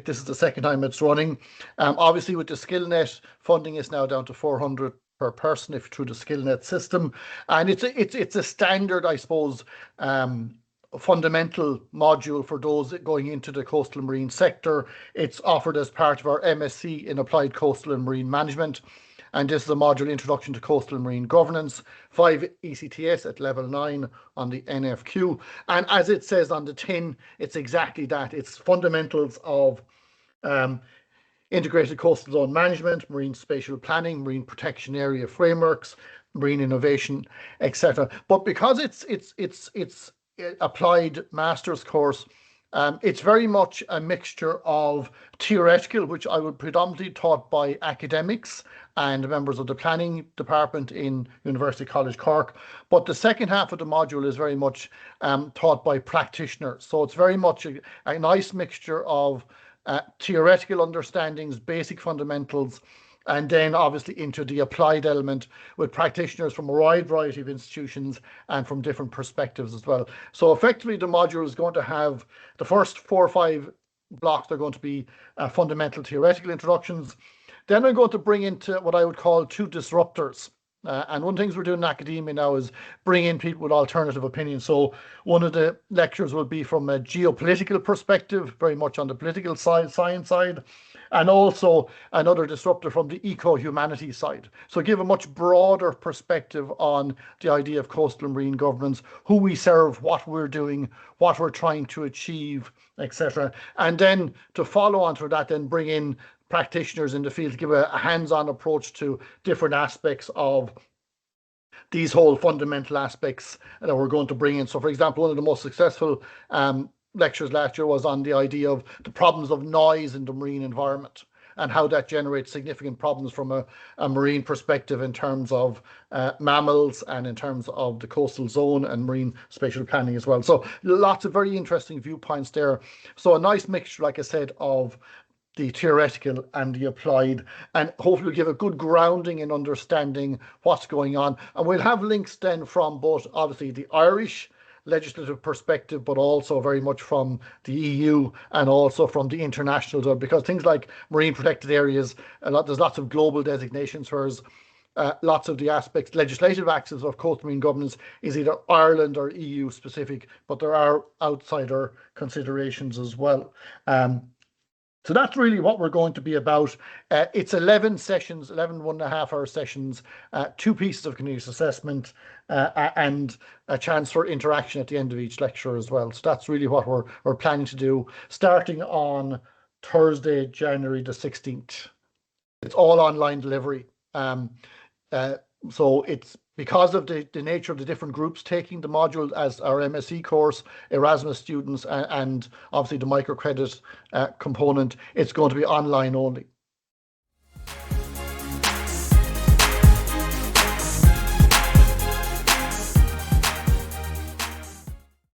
this is the second time it's running. Obviously, with the SkillNet funding is now down to 400 per person if through the SkillNet system, and it's a standard, I suppose, fundamental module for those going into the coastal marine sector. It's offered as part of our MSc in Applied Coastal and Marine Management, and this is a module Introduction to Coastal and Marine Governance, 5 ECTS at level 9 on the NFQ. And as it says on the tin, it's exactly that. It's fundamentals of integrated coastal zone management, marine spatial planning, marine protection area frameworks, marine innovation, etc. But because it's applied master's course, it's very much a mixture of theoretical, which I would predominantly taught by academics and members of the planning department in University College Cork. But the second half of the module is very much taught by practitioners. So it's very much a nice mixture of theoretical understandings, basic fundamentals, and then obviously into the applied element with practitioners from a wide variety of institutions and from different perspectives as well. So effectively the module is going to have the first 4 or 5 blocks are going to be fundamental theoretical introductions. Then I'm going to bring into what I would call 2 disruptors. And one of the things we're doing in academia now is bring in people with alternative opinions. So one of the lectures will be from a geopolitical perspective, very much on the political side, science side, and also another disruptor from the eco-humanity side. So give a much broader perspective on the idea of coastal and marine governance, who we serve, what we're doing, what we're trying to achieve, etc. And then to follow on to that, then bring in practitioners in the field to give a hands-on approach to different aspects of these whole fundamental aspects that we're going to bring in. So for example, one of the most successful lectures last year was on the idea of the problems of noise in the marine environment and how that generates significant problems from a marine perspective in terms of mammals and in terms of the coastal zone and marine spatial planning as well. So lots of very interesting viewpoints there. So a nice mixture, like I said, of the theoretical and the applied, and hopefully we'll give a good grounding in understanding what's going on. And we'll have links then from both obviously the Irish legislative perspective, but also very much from the EU and also from the international zone, because things like marine protected areas, there's lots of global designations, whereas lots of the aspects, legislative axis of coastal marine governance is either Ireland or EU specific, but there are outsider considerations as well. So that's really what we're going to be about. It's 11 sessions, 11 1.5-hour sessions, 2 pieces of continuous assessment, and a chance for interaction at the end of each lecture as well. So that's really what we're planning to do, starting on Thursday, January the 16th. It's all online delivery. So it's because of the nature of the different groups taking the module as our MSc course, Erasmus students, and obviously the microcredit component, it's going to be online only.